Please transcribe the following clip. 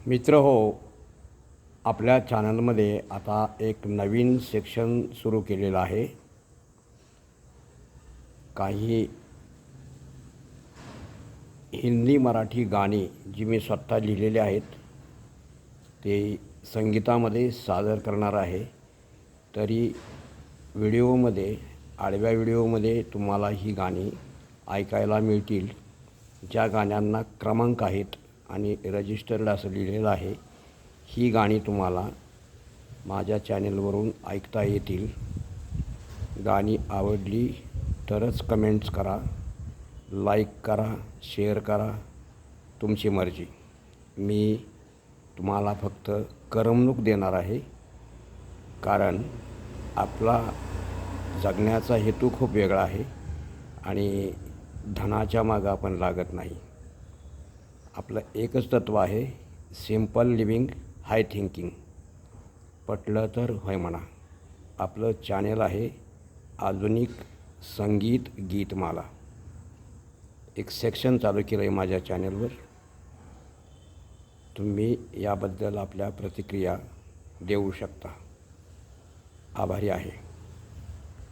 मित्र हो, आपल्या चॅनलमध्ये आता एक नवीन सेक्शन सुरू केलेलं आहे. काही हिंदी मराठी गाणी जी मी स्वतः लिहिलेली आहेत ते संगीतामध्ये सादर करणार आहे. तरी व्हिडिओमध्ये आडव्या व्हिडिओमध्ये तुम्हाला ही गाणी ऐकायला मिळतील, ज्या गाण्यांना क्रमांक आहेत आणि रजिस्टर्ड असं लिहिलेलं आहे. ही गाणी तुम्हाला माझ्या चॅनेलवरून ऐकता येतील. गाणी आवडली तरच कमेंट्स करा, लाईक करा, शेअर करा, तुमची मर्जी. मी तुम्हाला फक्त करमणूक देणार आहे, कारण आपला जगण्याचा हेतू खूप वेगळा आहे आणि धनाच्या मागं आपण लागत नाही. आपलं एकच तत्त्व आहे, सिम्पल लिव्हिंग, हाय थिंकिंग. पटलं तर होय म्हणा. आपलं चॅनेल आहे आधुनिक संगीत गीतमाला. एक सेक्शन चालू केलं आहे माझ्या चॅनेलवर. तुम्ही याबद्दल आपल्या प्रतिक्रिया देऊ शकता. आभारी आहे.